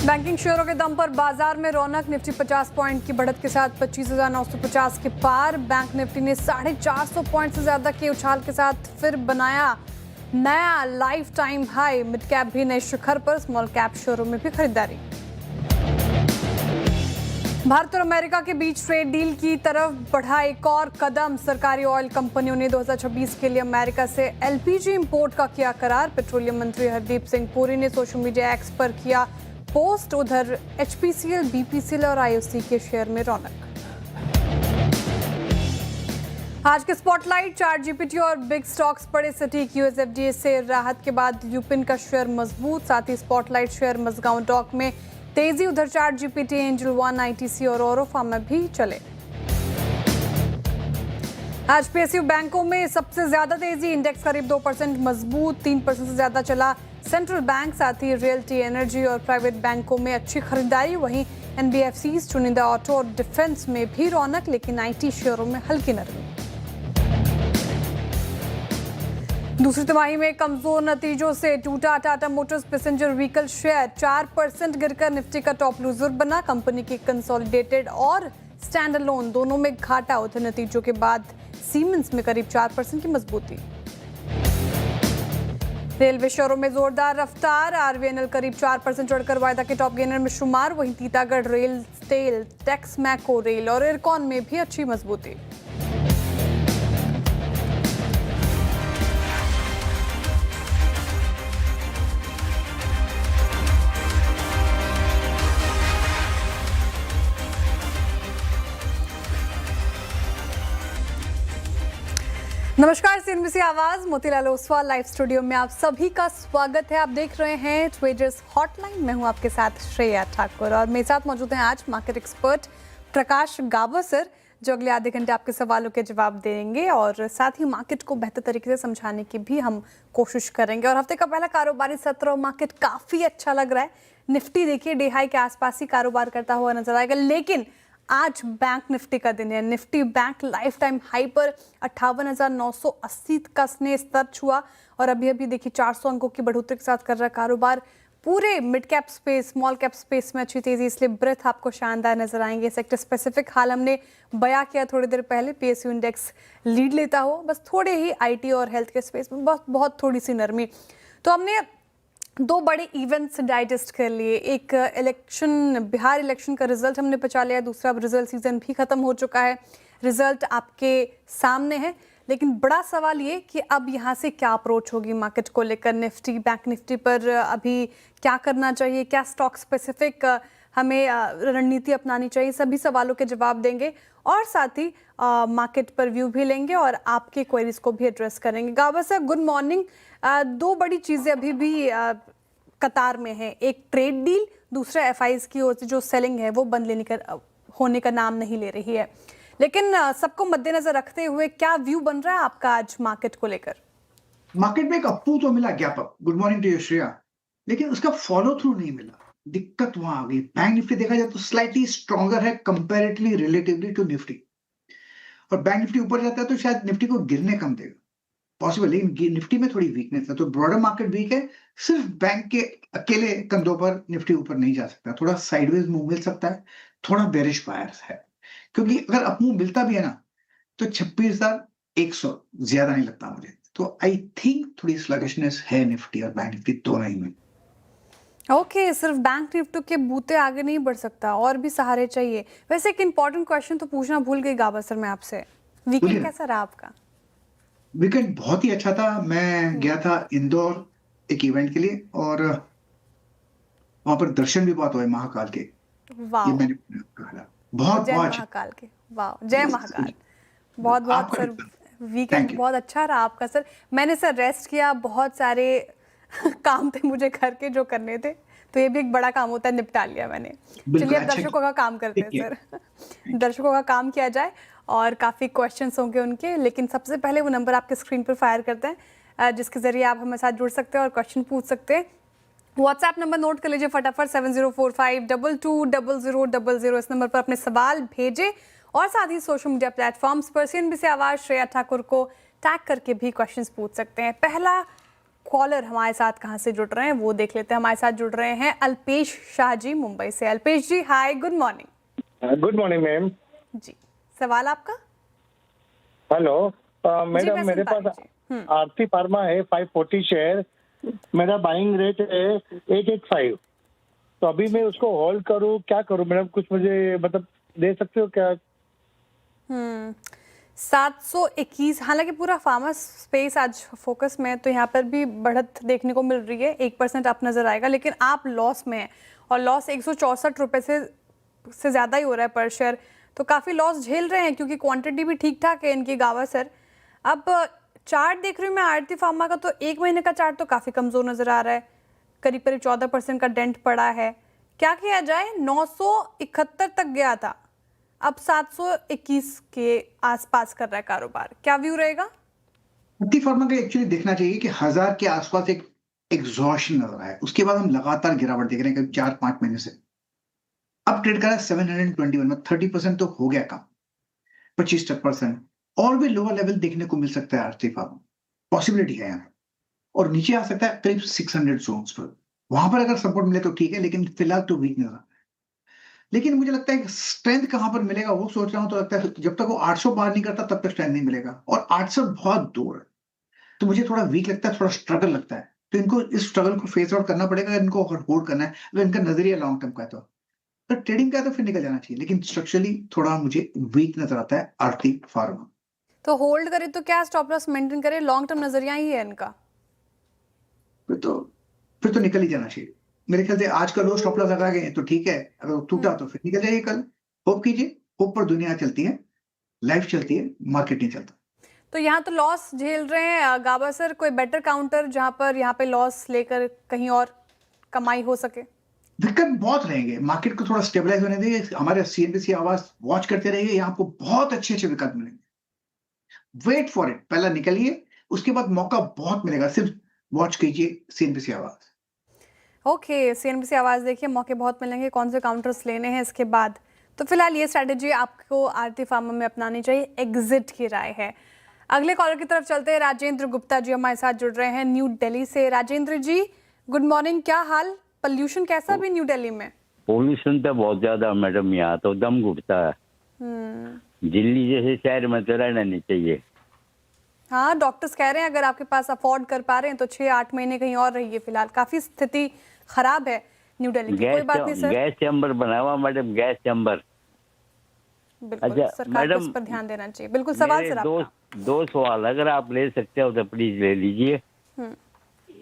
Banking शेयरों के दम पर बाजार में रौनक। निफ्टी 50 पॉइंट की बढ़त के साथ 25,950 के पार। बैंक निफ्टी ने 450 पॉइंट से ज्यादा के उछाल के साथ फिर बनाया नया life time high. Mid cap भी नए शिखर पर, स्मॉल कैप शेयरों में भी खरीदारी। भारत और अमेरिका के बीच ट्रेड डील की तरफ बढ़ा एक और कदम। सरकारी ऑयल कंपनियों ने 2026 के लिए अमेरिका से एलपीजी इंपोर्ट का किया करार। पेट्रोलियम मंत्री हरदीप सिंह पुरी ने सोशल मीडिया एक्स पर किया पोस्ट। उधर एचपीसीएल, बीपीसीएल और आईओसी के शेयर में रौनक। आज के स्पॉटलाइट, ChatGPT और बिग स्टॉक्स पड़े सटीक। यूएसएफडीए से राहत के बाद ल्यूपिन का शेयर मजबूत। साथ ही स्पॉटलाइट शेयर मजगांव डॉक में तेजी। उधर ChatGPT, एंजल वन, आईटीसी और औरो फार्मा भी चले। आज पीएसयू बैंकों में सबसे ज्यादा तेजी। इंडेक्स करीब 2% मजबूत, 3% से ज्यादा चला सेंट्रल बैंक। साथ ही रियल्टी, एनर्जी और प्राइवेट बैंकों में अच्छी खरीदारी। वहीं एनबीएफसीज, चुनिंदा ऑटो और डिफेंस में भी रौनक, लेकिन आईटी शेयरों में हल्की नरमी। दूसरी तिमाही में कमजोर नतीजों से टूटा Tata Motors passenger vehicle share. 4% गिरकर निफ्टी का टॉप लूजर बना। कंपनी की कंसोलिडेटेड और स्टैंड अलोन दोनों में घाटा। उधर नतीजों के बाद सीमेंस में करीब 4% की मजबूती। रेलवे शेयरों में जोरदार रफ्तार। आरवीएनएल करीब 4% चढ़कर वायदा के टॉप गेनर में शुमार। वहीं टीटागढ़ रेल, स्टेल, टेक्स मैको रेल और इरकॉन में भी अच्छी मजबूती। नमस्कार, सीएनबीसी आवाज, मोतीलाल ओसवाल लाइव स्टूडियो में आप सभी का स्वागत है। आप देख रहे हैं ट्रेडर्स हॉटलाइन। मैं हूं आपके साथ श्रेया ठाकुर और मेरे साथ मौजूद हैं आज मार्केट एक्सपर्ट प्रकाश गावसर, जो अगले आधे घंटे आपके सवालों के जवाब देंगे और साथ ही मार्केट को बेहतर तरीके से समझाने की भी हम कोशिश करेंगे। और हफ्ते का पहला कारोबारी सत्र और मार्केट काफ़ी अच्छा लग रहा है। निफ्टी देखिए डे हाई के आसपास ही कारोबार करता हुआ नजर आएगा, लेकिन आज बैंक निफ्टी का दिन है। Nifty bank life time high पर 58,980 का स्तर छुआ और अभी अभी देखिए 400 अंकों की बढ़ोतरी के साथ कर रहा है कारोबार। पूरे mid cap space, small cap space में अच्छी तेजी, इसलिए ब्रेथ आपको शानदार नजर आएंगे। सेक्टर स्पेसिफिक हाल हमने बयां किया थोड़ी देर पहले। पीएसयू इंडेक्स लीड लेता हो, बस थोड़े ही आईटी और हेल्थ के स्पेस में बहुत थोड़ी सी नरमी। तो हमने दो बड़े इवेंट्स डाइजेस्ट कर लिए। एक इलेक्शन, बिहार इलेक्शन का रिजल्ट हमने बचा लिया। दूसरा रिजल्ट सीजन भी खत्म हो चुका है। रिजल्ट आपके सामने है, लेकिन बड़ा सवाल ये कि अब यहाँ से क्या अप्रोच होगी मार्केट को लेकर। निफ्टी, बैंक निफ्टी पर अभी क्या करना चाहिए, क्या स्टॉक स्पेसिफिक हमें रणनीति अपनानी चाहिए, सभी सवालों के जवाब देंगे और साथ ही मार्केट पर व्यू भी लेंगे और आपके क्वेरीज को भी एड्रेस करेंगे। गावा सर, गुड मॉर्निंग। दो बड़ी चीज़ें अभी भी कतार में है। एक ट्रेड डील, दूसरा एफआईज की ओर से जो सेलिंग है वो बंद होने का नाम नहीं ले रही है। लेकिन सबको मद्देनजर रखते हुए क्या व्यू बन रहा है आपका आज मार्केट को लेकर? मार्केट में एक अप्पू तो मिला ज्ञापक, good morning to you Shreya, लेकिन उसका फॉलो थ्रू नहीं मिला। दिक्कत वहां आ गई। बैंक निफ्टी देखा जाए तो स्लाइटली स्ट्रॉन्गर है कंपैरेटिवली रिलेटिवली टू निफ्टी, और बैंक निफ्टी ऊपर जाता है तो शायद निफ्टी को गिरने कम देगा, पॉसिबल। लेकिन निफ्टी में थोड़ी वीकनेस है, तो ब्रॉडर मार्केट वीक है। सिर्फ बैंक के अकेले कंधों पर निफ्टी ऊपर नहीं जा सकता, थोड़ा साइडवेज मूव मिल सकता है, थोड़ा बेरिश बायर्स है। क्योंकि अगर अप मूव मिलता भी है ना तो 26,100 ज्यादा नहीं लगता मुझे। तो आई थिंक थोड़ी स्लगिशनेस है निफ्टी और बैंक निफ्टी दोनों ही में। ओके, सिर्फ बैंक निफ्टी के बूते आगे नहीं बढ़ सकता, और भी सहारे चाहिए। वैसे एक इंपॉर्टेंट क्वेश्चन तो पूछना भूल गई गावा सर मैं आपसे, वीकेंड कैसा रहा आपका? वीकेंड बहुत ही अच्छा था। मैं गया था इंदौर एक इवेंट के लिए और वहां पर दर्शन भी बहुत हुए महाकाल के। वाह, ये मैंने कहा बहुत जय बहुत महाकाल के। वाह, जय महाकाल। बहुत बहुत सर, वीकेंड बहुत अच्छा रहा आपका सर। मैंने सर रेस्ट किया, बहुत सारे काम थे मुझे घर के जो करने थे, तो ये भी एक बड़ा काम होता है, निपटा लिया मैंने। चलिए अब दर्शकों का काम करते हैं सर। दर्शकों का काम किया जाए और काफ़ी क्वेश्चंस होंगे उनके, लेकिन सबसे पहले वो नंबर आपके स्क्रीन पर फायर करते हैं जिसके ज़रिए आप हमारे साथ जुड़ सकते हैं और क्वेश्चन पूछ सकते हैं। व्हाट्सएप नंबर नोट कर लीजिए फटाफट, 7045220000। इस नंबर पर अपने सवाल भेजें और साथ ही सोशल मीडिया प्लेटफॉर्म्स पर सीएनबीसी आवाज़ श्रेया ठाकुर को टैग करके भी क्वेश्चंस पूछ सकते हैं। पहला कॉलर हमारे साथ कहाँ से जुड़ रहे हैं वो देख लेते हैं। हमारे साथ जुड़ रहे हैं अल्पेश शाह जी मुंबई से। Alpesh ji hi, good morning. Good morning ma'am. जी, सवाल आपका? हेलो जी, मैडम, मैं मेरे सुन पा पास रही हूँ। आरती फार्मा है 540 शेयर। मेरा बाइंग रेट है 885। तो अभी मैं उसको होल्ड करूं, क्या करूं मैडम? कुछ मुझे मतलब दे सकते हो क्या? 721, हालांकि पूरा फार्मा स्पेस आज फोकस में है, तो यहाँ पर भी बढ़त देखने को मिल रही है। 1% अप नजर आएगा, लेकिन आप लॉस में हैं और लॉस 164 रुपए से ज़्यादा ही हो रहा है पर शेयर, तो काफ़ी लॉस झेल रहे हैं क्योंकि क्वांटिटी भी ठीक ठाक है इनकी गावस्कर। अब चार्ट देख रही हूँ मैं आरती फार्मा का, तो एक महीने का चार्ट तो काफ़ी कमज़ोर नज़र आ रहा है, करीब करीब 14% का डेंट पड़ा है। क्या किया जाए? 971 तक गया था, अब 721 के आसपास कर रहा है कारोबार, क्या व्यू रहेगा? आरती फार्मा का एक्चुअली देखना चाहिए कि 1000 के आसपास एक एग्जॉशन नजर आया है। उसके बाद हम लगातार गिरावट देख रहे हैं करीब 4-5 महीने से। अब ट्रेड कर रहा है 721 में। 30% तो हो गया कम, 25% और भी लोअर लेवल देखने को मिल सकता है आरती फार्मा, पॉसिबिलिटी है यहाँ। और नीचे आ सकता है करीब 600 जोन्स पर। वहां पर अगर सपोर्ट मिले तो ठीक है, लेकिन फिलहाल तो वीक नजर आ रहा है। लेकिन मुझे लगता है स्ट्रेंथ कहां पर मिलेगा वो सोच रहा हूं, तो लगता है जब तक वो 800 पार नहीं करता तब तक स्ट्रेंथ नहीं मिलेगा, और 800 बहुत दूर है। तो मुझे थोड़ा वीक लगता है, थोड़ा स्ट्रगल लगता है। तो इनको इस स्ट्रगल को फेस आउट करना पड़ेगा, इनको अगर होल्ड करना है, अगर इनका नजरिया लॉन्ग टर्म का है तो ट्रेडिंग का है तो फिर निकल जाना चाहिए। लेकिन स्ट्रक्चरली थोड़ा मुझे वीक नजर आता है आरती फार्मा। तो होल्ड करे तो क्या स्टॉप लॉस मेंटेन करे? लॉन्ग टर्म नजरिया ही है इनका। फिर तो फिर तो निकल ही जाना चाहिए मेरे ख्याल से। आज का लो स्टॉप लॉस लगा गए तो ठीक है, अगर वो टूटा तो फिर निकल जाइए कल। होप कीजिए, होप पर दुनिया चलती है, लाइफ चलती है, मार्केट नहीं चलता। तो यहाँ तो लॉस झेल रहे हैं गावस्कर, कोई बेटर काउंटर जहाँ पर यहाँ पे लॉस लेकर कहीं और कमाई हो सके? दिक्कत बहुत रहेंगे, मार्केट को थोड़ा स्टेबलाइज होने देंगे। हमारे सीएनबीसी आवाज वॉच करते रहिए, यहाँ आपको बहुत अच्छे अच्छे विकल्प मिलेंगे। वेट फॉर इट, पहला निकलिए, उसके बाद मौका बहुत मिलेगा। सिर्फ वॉच कीजिए सीएनबीसी आवाज। ओके, सीएनबीसी आवाज़ देखिए, मौके बहुत मिलेंगे, कौन से काउंटर्स लेने हैं इसके बाद। तो फिलहाल ये स्ट्रैटेजी आपको आरती फार्मा में अपनानी चाहिए, एग्जिट की राय है। अगले कॉलर की तरफ चलते हैं। राजेंद्र गुप्ता जी हमारे साथ जुड़ रहे हैं न्यू दिल्ली से। राजेंद्र जी गुड मॉर्निंग, क्या हाल? पोल्यूशन कैसा भी न्यू दिल्ली में? पोल्यूशन तो बहुत ज्यादा मैडम, यहाँ तो दम घुटता है। दिल्ली जैसे शहर में तो रहना नहीं चाहिए। हाँ, डॉक्टर्स कह रहे हैं अगर आपके पास अफोर्ड कर पा रहे हैं तो 6-8 महीने कहीं और रहिए। फिलहाल काफी स्थिति खराब है न्यू दिल्ली की। कोई बात नहीं सर, गैस चैम्बर बना हुआ मैडम, गैस चैम्बर। बिल्कुल अच्छा सरकार को इस पर ध्यान देना चाहिए। बिल्कुल, सवाल सर आपका। दो सवाल अगर आप ले सकते हो तो प्लीज ले लीजिए।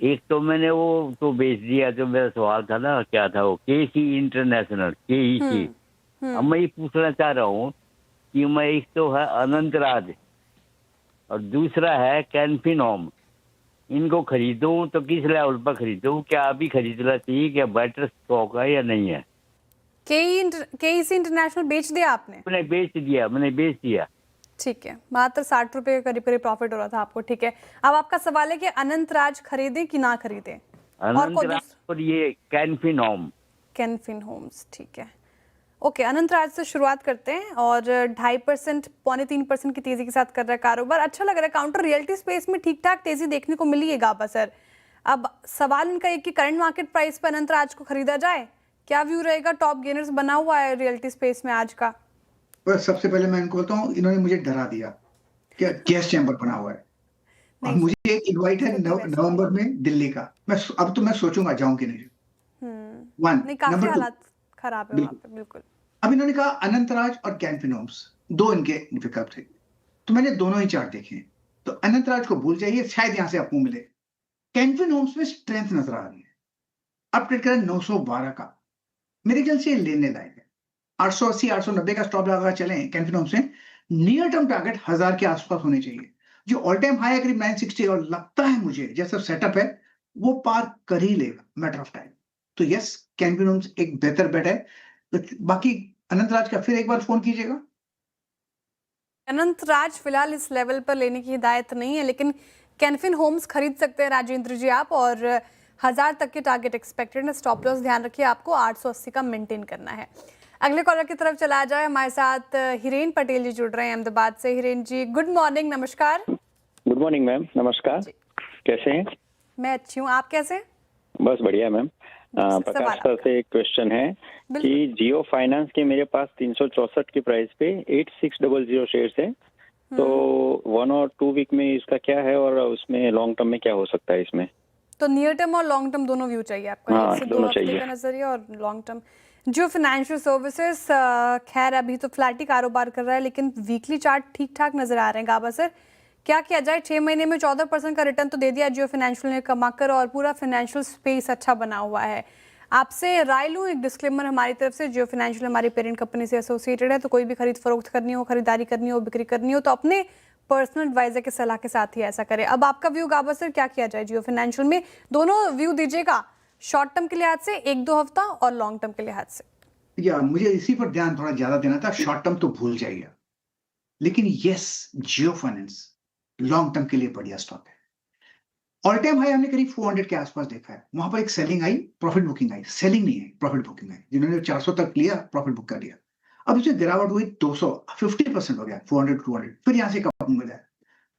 एक तो मैंने वो तो बेच दिया, जो मेरा सवाल था ना, क्या था वो, केसी इंटरनेशनल, केईसी। अब मैं ये पूछना चाह रहा हूँ कि मैं, एक तो है अनंत राज और दूसरा है कैनफिन होम, इनको खरीदूं तो किस लेवल पर खरीदूं? क्या अभी खरीदना चाहिए? क्या बेटर स्टॉक है या नहीं है? केईसी इंटरनेशनल बेच दिया आपने? मैंने बेच दिया। ठीक है, मात्र 60 रुपए के करीब करीब प्रॉफिट हो रहा था आपको। ठीक है, अब आपका सवाल है कि अनंत राज खरीदें कि ना खरीदें? अनंत राज और ये कैनफिन होम। कैनफिन होम्स, ठीक है। ओके, अनंत राज से शुरुआत करते हैं और 2.5%, 2.25% की तेजी के साथ कर रहा है कारोबार। अच्छा लग रहा है, काउंटर रियलिटी स्पेस में ठीक ठाक तेजी देखने को मिली है गावस्कर। अब सवाल इनका एक कि करंट मार्केट प्राइस पर अनंत राज को खरीदा जाए, क्या व्यू रहेगा? टॉप गेनर्स बना हुआ है रियलिटी स्पेस में आज का। बस सबसे पहले मैं इनको बोलता हूँ, इन्होंने मुझे डरा दिया कि गैस चैम्बर बना हुआ है। और मुझे एक इनवाइट है नवंबर में दिल्ली का। अब तो मैं सोचूंगा जाऊं कि नहीं। नहीं, काफी नंबर 2, हालात खराब है वहां पे। बिल्कुल। अब इन्होंने कहा अनंतराज और कैनफिन होम्स, दो इनके विकल्प थे, तो मैंने दोनों ही चार्ट देखे। तो अनंतराज को भूल जाइए, शायद यहां से आपको मिले। कैनफिन होम्स में स्ट्रेंथ नजर आ रही है। अब ट्रेड करें 912 का, मेरे ख्याल से लेने लायक है। 880 890 का स्टॉप लगा चले कैनफिन होम्स में। नियर टर्म टारगेट 1000 के आसपास होने चाहिए। जो ऑल टाइम हाई है करीब 960, और लगता है मुझे जैसा सेटअप है वो पार कर ही लेगा, मैटर ऑफ टाइम। तो यस, कैनफिन होम्स एक बेहतर बेट है। बाकी अनंतराज का फिर एक बार फोन कीजिएगा। अनंत राज फिलहाल इस लेवल पर लेने की हिदायत नहीं है, लेकिन कैनफिन होम्स खरीद सकते हैं राजेंद्र जी आप, और 1000 तक के टारगेट एक्सपेक्टेड है। स्टॉप लॉस ध्यान रखिए, आपको 880 का मेंटेन करना है। अगले कॉलर की तरफ चला जाए। हमारे साथ हिरेन पटेल जी जुड़ रहे हैं अहमदाबाद से। हिरेन जी गुड मॉर्निंग, नमस्कार। गुड मॉर्निंग मैम, नमस्कार। कैसे हैं? मैं अच्छी हूँ, आप कैसे हैं? बस बढ़िया मैम। सवाल प्रकाश सर से एक क्वेश्चन है कि जियो फाइनेंस के मेरे पास 364 की प्राइस पे 8600 शेयर्स है, तो 1 और 2 वीक में इसका क्या है और उसमें लॉन्ग टर्म में क्या हो सकता है इसमें? तो नियर टर्म और लॉन्ग टर्म दोनों व्यू चाहिए आपको, हाँ, 1 से 2 दोनों हफ्ते चाहिए। का नजरिया और लॉन्ग टर्म। जो फाइनेंशियल सर्विसेज खैर अभी तो फ्लैट ही कारोबार कर रहा है, लेकिन वीकली चार्ट ठीक ठाक नजर आ रहे हैं। गाबा सर, क्या किया जाए? 6 महीने में 14% का रिटर्न तो दे दिया जियो फाइनेंशियल ने कमाकर, और पूरा फाइनेंशियल स्पेस अच्छा बना हुआ है। आपसे राय लूँ, एक डिस्क्लेमर हमारी तरफ से, जियो फाइनेंशियल हमारी पेरेंट कंपनी से एसोसिएटेड है, तो कोई भी खरीद फरोख्त करनी हो, खरीदारी करनी हो, बिक्री करनी हो, तो अपने पर्सनल एडवाइजर के सलाह के साथ ही ऐसा करें। अब आपका व्यू गाबा सर, क्या किया जाए जियो फाइनेंशियल में? दोनों व्यू दीजिएगा, शॉर्ट टर्म के लिहाज से 1-2 हफ्ता और लॉन्ग टर्म के लिहाज से। या मुझे इसी पर ध्यान थोड़ा ज्यादा देना था। शॉर्ट टर्म तो भूल जाइए, लेकिन यस, जियो फाइनेंस लॉन्ग टर्म के लिए बढ़िया स्टॉक है। ऑल टाइम हाई हमने करीब 400 के आसपास देखा है, वहां पर एक सेलिंग आई, प्रॉफिट बुकिंग आई। सेलिंग नहीं है, प्रॉफिट बुकिंग है। जिन्होंने 400 तक लिया, प्रॉफिट बुक कर लिया। अब इसमें गिरावट हुई 250% हो गया, 400 200, फिर यहां से कम हो जाए।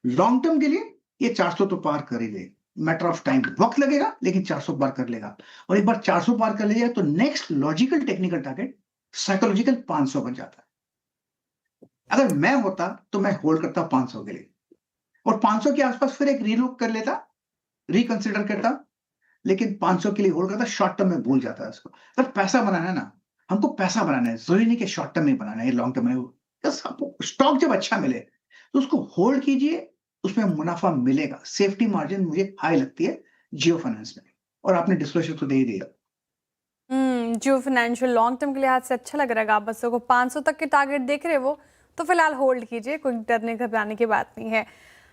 लॉन्ग टर्म के लिए ये 400 तो पार कर ही ले, मैटर ऑफ टाइम, वक्त लगेगा लेकिन 400 पार कर लेगा। और एक बार 400 पार कर लिया तो next logical technical target psychological 500 बन जाता है। अगर मैं होता तो मैं होल्ड करता 500 के लिए, और 500 के आसपास फिर एक रीलुक कर लेता, रिकंसिडर करता, लेकिन 500 के लिए होल्ड करता। शॉर्ट टर्म में भूल जाता है इसको। अगर पैसा बनाना है ना, हमको पैसा बनाना है, जरूरी नहीं कि शॉर्ट टर्म में बनाना है, लॉन्ग टर्म में। बस आपको स्टॉक जब अच्छा मिले तो उसको होल्ड कीजिए, उसमें मुनाफा मिलेगा। सेफ्टी मार्जिन मुझे हाई लगती है जियो फाइनेंस में, और आपने डिस्क्लोजर तो दे ही दिया। जियो फाइनेंशियल लॉन्ग टर्म के लिहाज से अच्छा लग रहा है गाबा सर को। 500 तक के टारगेट देख रहे वो, तो फिलहाल होल्ड कीजिए, कोई डरने घबराने की बात नहीं है।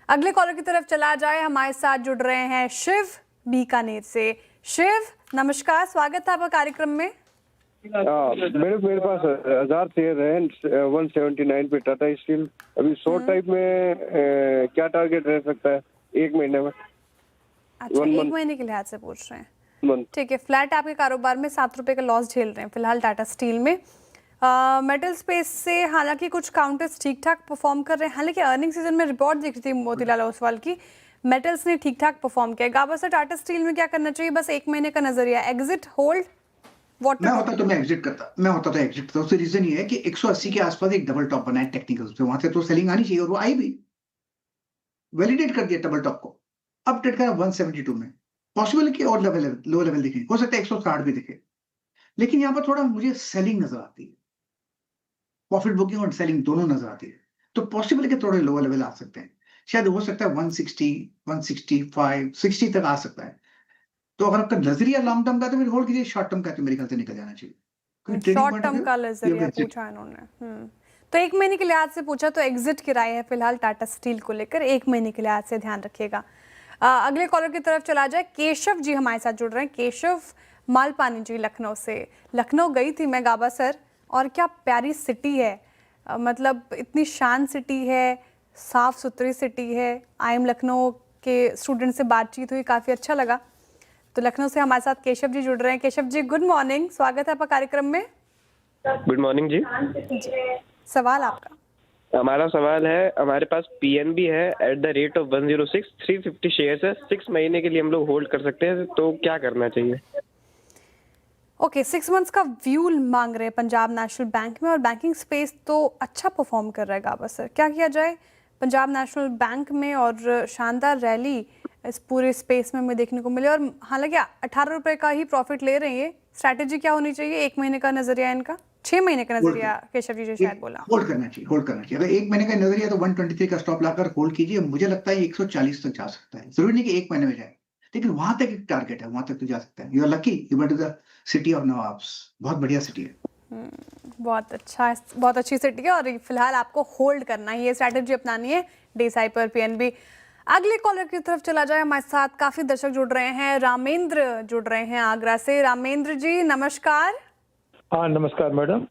अगले कॉलर की तरफ चला जाए, हमारे साथ जुड़ रहे हैं शिव बीकानेर से। शिव नमस्कार, स्वागत है आपका कार्यक्रम में। मेरे पास 1000 शेयर है 179 पे टाटा स्टील। अभी शॉर्ट टाइम में क्या टारगेट रह सकता है 1 महीने में? अच्छा, 1 महीने के लिहाज से पूछ रहे हैं, ठीक है। फ्लैट आपके कारोबार में 7 रुपए का लॉस झेल रहे हैं फिलहाल टाटा स्टील में। मेटल स्पेस से हालांकि कुछ काउंटर्स ठीक ठाक परफॉर्म कर रहे हैं, हालांकि अर्निंग सीजन में रिपोर्ट दिख रही थी मोतीलाल ओसवाल की, मेटल्स ने ठीक ठाक परफॉर्म किया। गाबा सर, टाटा स्टील में क्या करना चाहिए? बस 1 महीने का नजरिया, एग्जिट, होल्ड, व्हाट? मैं होता तो मैं एग्जिट करता, उससे रीजन ये है कि 180 के आसपास एक डबल टॉप बना है टेक्निकल से, वहां से तो सेलिंग आनी चाहिए, और वो आई भी, वैलिडेट कर दिया डबल टॉप को। अब ट्रेड करा 172 में, पॉसिबल कि और लेवल लो लेवल दिखे, हो सकता है 160 भी दिखे, लेकिन यहाँ पर थोड़ा मुझे सेलिंग नजर आती है, प्रॉफिट बुकिंग और सेलिंग दोनों नजर आती है। तो पॉसिबल है कि थोड़े लोअर लेवल आ सकते हैं, शायद हो सकता है 160, 165, 60 तक आ सकता है। तो अगर आपका नजरिया लॉन्ग टर्म का तो फिर होल्ड कीजिए, शॉर्ट टर्म का तो मेरे ख्याल से निकल जाना चाहिए। शॉर्ट टर्म का नजरिया पूछा इन्होंने, तो 1 महीने के लिहाज से पूछा, तो एग्जिट की राय है फिलहाल टाटा स्टील को लेकर, 1 महीने के लिहाज से ध्यान रखिएगा। अगले कॉलर की तरफ चला जाए, केशव जी हमारे साथ जुड़ रहे हैं। केशव मालपानी जी लखनऊ से। लखनऊ गई थी मैं गाबा सर, और क्या प्यारी सिटी है, मतलब इतनी शांत सिटी है, साफ सुथरी सिटी है। आई एम लखनऊ के स्टूडेंट से बातचीत हुई, काफ़ी अच्छा लगा। तो लखनऊ से हमारे साथ केशव जी जुड़ रहे हैं। केशव जी गुड मॉर्निंग, स्वागत है आपका कार्यक्रम में। गुड मॉर्निंग जी। सवाल आपका? हमारा सवाल है, हमारे पास पीएनबी है at the rate of 106, 350 shares है, 6 महीने के लिए हम लोग होल्ड कर सकते हैं, तो क्या करना चाहिए? ओके, 6 मंथ्स का व्यू मांग रहे हैं पंजाब नेशनल बैंक में, और बैंकिंग स्पेस तो अच्छा परफॉर्म कर रहा है गाबा सर। क्या किया जाए पंजाब नेशनल बैंक में? और शानदार रैली इस पूरे स्पेस में हमें देखने को मिले, और हालांकि 18 रुपए का ही प्रॉफिट ले रहे हैं। स्ट्रैटेजी क्या होनी चाहिए? 1 महीने का नजरिया इनका, 6 महीने का नजरिया केशव जी शायद बोला। होल्ड करना चाहिए। अगर 1 महीने का नजरिया तो 123 का स्टॉप लाकर होल्ड कीजिए। मुझे लगता है 140 तक जा सकता है, जरूरी नहीं कि 1 महीने में जाए, लेकिन वहां तक एक टारगेट है, वहां तक तो जा सकता है। You are lucky, you went to the city of nawabs, बहुत बढ़िया सिटी है। बहुत अच्छा, बहुत अच्छी सिटी है, और फिलहाल आपको होल्ड करना है, ये स्ट्रैटेजी अपनानी है डीसाई पर पीएनबी। अगले कॉलर की तरफ चला जाए, हमारे साथ काफी दर्शक जुड़ रहे हैं। रामेंद्र जुड़ रहे हैं आगरा से। रामेंद्र जी नमस्कार। हाँ नमस्कार मैडम।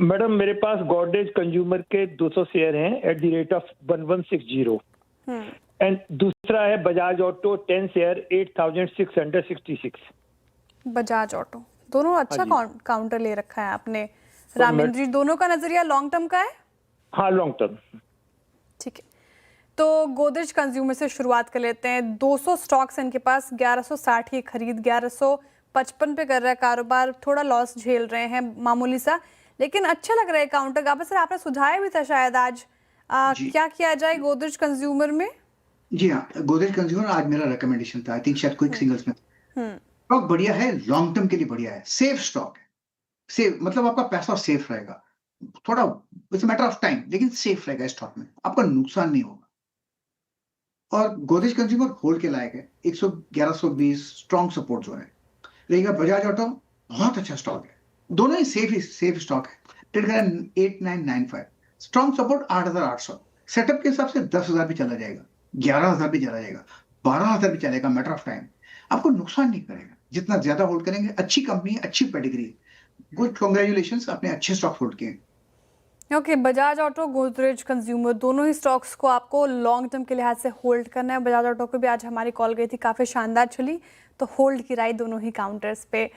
मैडम मेरे पास गॉडरेज कंज्यूमर के 200 शेयर हैं at the rate of 1160, and दूसरा है Bajaj auto 10 share 8666। Bajaj auto, दोनों अच्छा काउंटर ले रखा है आपने रामेंद्र जी। दोनों का नजरिया लॉन्ग टर्म का है? हाँ लॉन्ग टर्म। ठीक है, तो गोदरेज कंज्यूमर से शुरुआत कर लेते हैं। 200 स्टॉक्स इनके पास, 1160 की खरीद, 1155 पे कर रहा है कारोबार, थोड़ा लॉस झेल रहे हैं मामूली सा, लेकिन अच्छा लग रहा है काउंटर। गाबा सर आपने सुझाया भी था शायद आज, क्या किया जाए गोदरेज कंज्यूमर में? जी हाँ, गोदरेज कंज्यूमर आज मेरा रिकमेंडेशन था। आई थिंक शायद क्विक सिंगल्स में स्टॉक बढ़िया है, लॉन्ग टर्म के लिए बढ़िया है, सेफ स्टॉक है। सेफ मतलब आपका पैसा सेफ रहेगा, थोड़ा इट्स मैटर ऑफ टाइम, लेकिन सेफ रहेगा स्टॉक में, आपका नुकसान नहीं होगा। और गोदरेज कंज्यूमर होल्ड के लायक है, 1120 स्ट्रॉन्ग सपोर्ट जो है रहेगा। बजाज ऑटो बहुत अच्छा स्टॉक है, दोनों ही सेफ स्टॉक है। ट्रेड करें 8995, स्ट्रॉन्ग सपोर्ट 8800, सेटअप के हिसाब से 10,000 भी चला जाएगा, 11,000 भी चला जाएगा, 12,000 भी चलेगा, मैटर ऑफ टाइम। आपको नुकसान नहीं करेगा, जितना ज्यादा होल्ड करेंगे। अच्छी कंपनी है, अच्छी पेडिग्री, गुड, कांग्रेचुलेशंस, आपने अच्छे स्टॉक होल्ड किए। Okay, Bajaj auto, Godrej consumer, दोनों ही स्टॉक्स को आपको लॉन्ग टर्म के लिहाज से होल्ड करना है। बजाज ऑटो को भी आज हमारी कॉल गई थी, काफ़ी शानदार चली, तो होल्ड की राय दोनों ही काउंटर्स पे।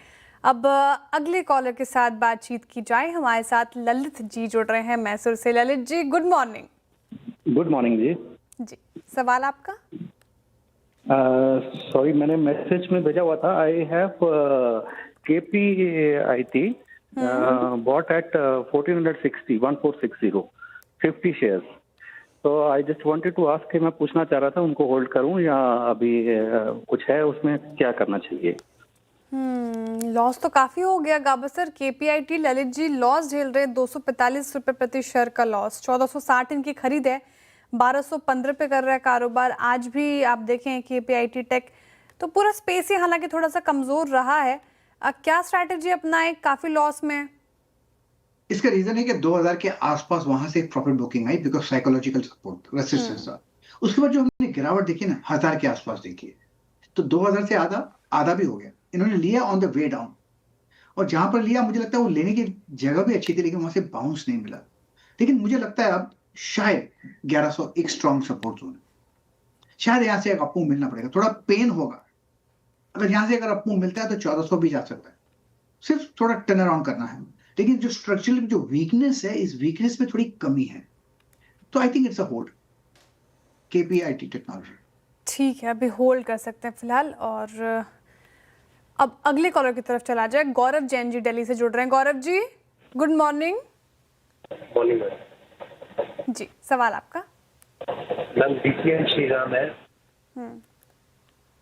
अब अगले कॉलर के साथ बातचीत की जाए। हमारे साथ ललित जी जुड़ रहे हैं मैसूर से। Lalit ji, good morning. Good morning जी। जी, सवाल आपका? सॉरी, मैंने मैसेज में भेजा हुआ था। I have KPIT bought at 1460, 50 shares. So I just wanted to ask कि मैं पूछना चाह रहा था उनको होल्ड करूं या अभी कुछ है उसमें, क्या करना चाहिए? लॉस तो काफी हो गया गाबा sir. KPIT Lalit ji loss झेल रहे हैं, 245 रुपए प्रति शेयर का लॉस। 1460 इनकी खरीद है, 1215 पे कर रहा है कारोबार। आज भी आप देखें KPIT टेक तो पूरा स्पेस ही हालांकि थोड़ा सा कमजोर रहा है। क्या स्ट्रैटेजी अपनाए, काफी लॉस में? इसका रीजन है कि 2000 के आसपास वहां से एक profit booking I, because psychological support, resistance था। उसके बाद जो हमने गिरावट देखी ना, 1000 के आसपास देखी है, तो 2000 से आधा भी हो गया। इन्होंने लिया ऑन द वे डाउन, और जहां पर लिया मुझे लगता है वो लेने की जगह भी अच्छी थी, लेकिन वहां से बाउंस नहीं मिला। लेकिन मुझे लगता है अब शायद 1100 एक स्ट्रॉन्ग सपोर्ट जोन है, शायद यहाँ से एक अपमूव मिलना पड़ेगा, थोड़ा पेन होगा। अगर यहाँ से अगर अपमूव मिलता है तो 1400 भी जा सकता है, सिर्फ थोड़ा टर्न अराउंड करना है। लेकिन जो स्ट्रक्चरल जो वीकनेस है, इस वीकनेस में थोड़ी कमी है, तो I think it's a hold KPIT technology. ठीक है, अभी होल्ड कर सकते हैं फिलहाल। और अब अगले कॉलर की तरफ चला जाए। गौरव जैन जी दिल्ली से जुड़ रहे हैं। Gaurav ji, good morning. Morning ma'am. जी, सवाल आपका? मैम DCM श्रीराम है,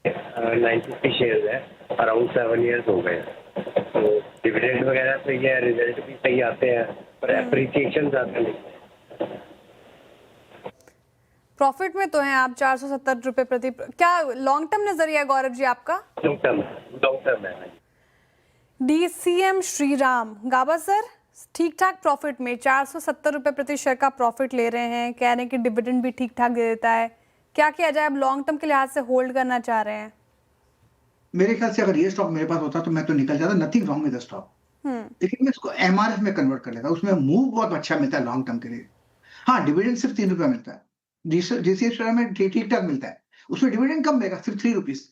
950 शेयर है, अराउंड 7 years हो गए, तो डिविडेंड वगैरह सही है, रिजल्ट भी सही आते हैं, पर एप्रिसिएशन ज्यादा नहीं। प्रॉफिट में तो हैं आप, 470 रुपए प्रति। क्या लॉन्ग टर्म नजरिया है गौरव जी आपका? लॉन्ग टर्म है। DCM श्रीराम, गाबा सर ठीक ठाक प्रॉफिट में 470 रुपए प्रति शेयर का प्रॉफिट ले रहे हैं, कह रहे हैं कि डिविडेंड भी ठीक ठाक दे देता है। क्या किया जाए? अब लॉन्ग टर्म के लिहाज से होल्ड करना चाह रहे हैं। मेरे ख्याल से अगर ये स्टॉक मेरे पास होता तो मैं तो निकल जाता, nothing wrong with the stock, लेकिन मैं इसको MRF में कन्वर्ट कर लेता, उसमें मूव बहुत अच्छा मिलता है लॉन्ग टर्म के लिए। हाँ, डिविडेंड सिर्फ 3 रुपया मिलता है, DCM शेयर में ठीक ठाक मिलता है, उसमें डिविडेंड कम मिलेगा, सिर्फ 3 रुपीज,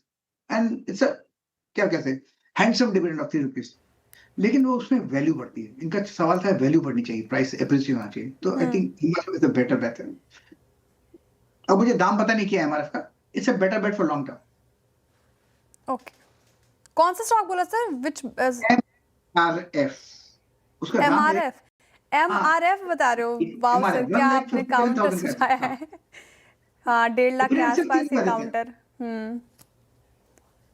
एंड इट्स क्या कहते हैं, हैंडसम डिविडेंड ऑफ 3 रुपीज, लेकिन वो उसमें वैल्यू बढ़ती है। इनका सवाल था वैल्यू बढ़नी चाहिए, प्राइस एप्रिशिएट होना चाहिए, तो I think is a better bet. अब मुझे दाम पता नहीं किया MRF का, it's a better bet for long term. Okay, कौन सा स्टॉक बोला सर? विच? MRF, उसका नाम MRF बता रहे हो? वाओ सर, क्या आपने काउंटर सुझाया है। हाँ, 1.5 लाख के आसपास ही काउंटर।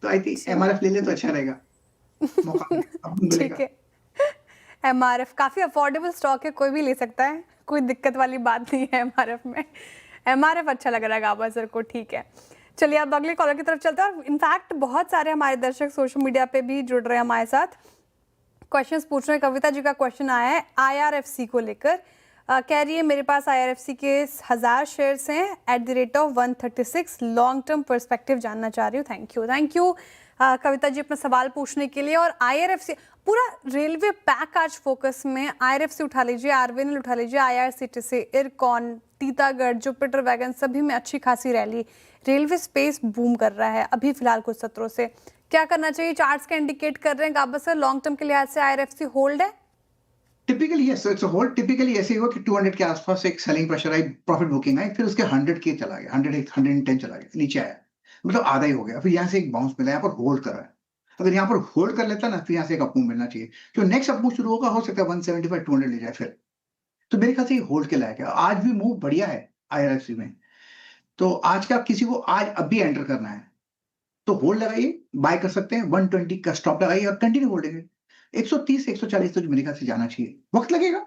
तो आई थिंक MRF ले ले तो अच्छा रहेगा। ठीक है, MRF काफी अफोर्डेबल स्टॉक है, कोई भी ले सकता है, कोई दिक्कत वाली बात नहीं है MRF में। MRF अच्छा लग रहा है गाबा सर को। ठीक है, चलिए अब अगले कॉलर की तरफ चलते हैं। और इनफैक्ट बहुत सारे हमारे दर्शक सोशल मीडिया पे भी जुड़ रहे हैं हमारे साथ, क्वेश्चंस पूछ रहे हैं। कविता जी का क्वेश्चन आया है IRFC को लेकर। कह रही है मेरे पास IRFC के 1000 शेयर्स हैं at the rate of 136, long term perspective जानना चाह रही हूँ। थैंक यू कविता जी अपना सवाल पूछने के लिए। और IRFC पूरा रेलवे पैक आज फोकस में। IRFC उठा लीजिए, RVNL उठा लीजिए, IRCTC, IRCON, Titagarh, Jupiter wagon, सभी में अच्छी खासी रैली। रेलवे स्पेस बूम कर रहा है अभी फिलहाल कुछ सत्रों से। क्या करना चाहिए? चार्ट्स का इंडिकेट कर रहे हैं गाबा सर, लॉन्ग टर्म के लिहाज से IRFC होल्ड है? Typically yes, it's a hold. Typically ऐसे ही हुआ कि 200 के आसपास एक सेलिंग प्रेशर आई, प्रॉफिट बुकिंग आई, फिर उसके 100 के चला गया, 110 चला गया, नीचे आया, मतलब आधा ही हो गया। फिर यहाँ से एक बाउंस मिला, यहाँ पर होल्ड कर रहा है। अगर यहाँ पर होल्ड कर लेता ना, फिर यहाँ से एक अप मूव मिलना चाहिए। जो नेक्स्ट अप मूव शुरू होगा, हो सकता है 175 200 ले जाए फिर। तो मेरे ख्याल से ये होल्ड के लायक है। आज भी मूव बढ़िया है IRFC में। तो आज का किसी को आज अभी एंटर करना है तो होल्ड लगाइए, बाय कर सकते हैं, 120 का स्टॉप लगाइए और कंटिन्यू होल्डिंग। 130 140 तो मेरे ख्याल से जाना चाहिए, वक्त लगेगा।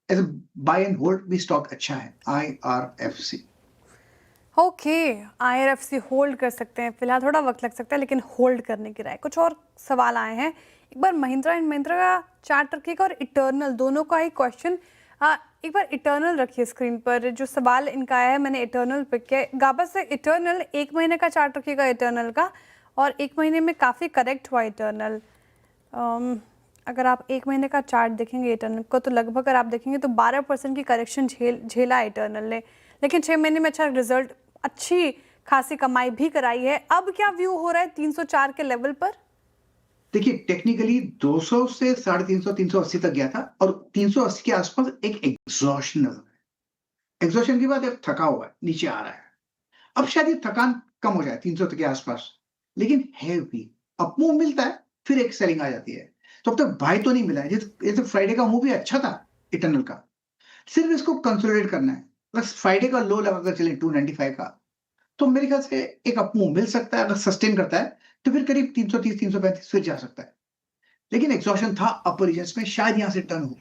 एज बाय एंड होल्ड भी स्टॉक अच्छा है IRFC। ओके, IRFC होल्ड कर सकते हैं, फिलहाल थोड़ा वक्त लग सकता है लेकिन होल्ड करने की राय। कुछ और सवाल आए हैं, एक बार महिंद्रा एंड महिंद्रा का चार्ट रखिएगा और इटर्नल, दोनों का ही क्वेश्चन। एक बार इटर्नल रखिए स्क्रीन पर। जो सवाल इनका आया है मैंने इटर्नल पिक किया। गाबा से इटर्नल 1 महीने का चार्ट रखिएगा इटर्नल का, और 1 महीने में काफ़ी करेक्ट हुआ इटर्नल। अगर आप 1 महीने का चार्ट देखेंगे इटर्नल को तो लगभग अगर आप देखेंगे तो 12% की करेक्शन झेला इटर्नल ने, लेकिन 6 महीने में अच्छा रिजल्ट, अच्छी खासी कमाई भी कराई है। अब क्या व्यू हो रहा है 304 के लेवल पर? देखिए टेक्निकली 200 से 350 380 तक गया था और 380 के आसपास एक एग्जॉशन के बाद एक थका हुआ है, नीचे आ रहा है। अब शायद ये थकान कम हो जाए 300 के आसपास, लेकिन है भी अप मूव मिलता है, फिर एक सेलिंग आ जाती है। तो अब तक बाय तो नहीं मिला है। जैसे फ्राइडे का मूव भी अच्छा था इटर्नल का, सिर्फ इसको कंसोलिडेट करना है। बस फ्राइडे का लो लगाकर चले 295 का, तो मेरे ख्याल से एक अप मूव मिल सकता है। अगर सस्टेन करता है तो फिर करीब 330 335 फिर जा सकता है, लेकिन एग्जॉशन था अपर रीजन्स में, शायद यहां से टर्न हो।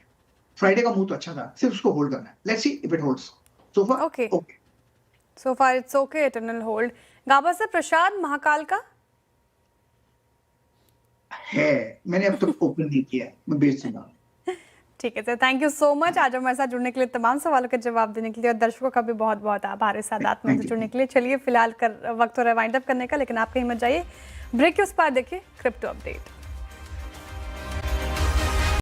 फ्राइडे का मूव तो अच्छा था, सिर्फ उसको होल्ड करना है। Let's see if it holds. So far okay, so far it's okay, Eternal hold. गाबा से प्रसाद महाकाल का है, मैंने अब तक ओपन नहीं किया है, मैं बेच दूंगा। ठीक है sir, thank you so much आज हमारे साथ जुड़ने के लिए, तमाम सवालों के जवाब देने के लिए, और दर्शकों का भी बहुत बहुत आभार इस सादात में जुड़ने के लिए। चलिए फिलहाल वक्त हो रहा है वाइंड अप करने का, लेकिन आप कहीं मत जाइए, ब्रेक के उस पार देखिए क्रिप्टो अपडेट।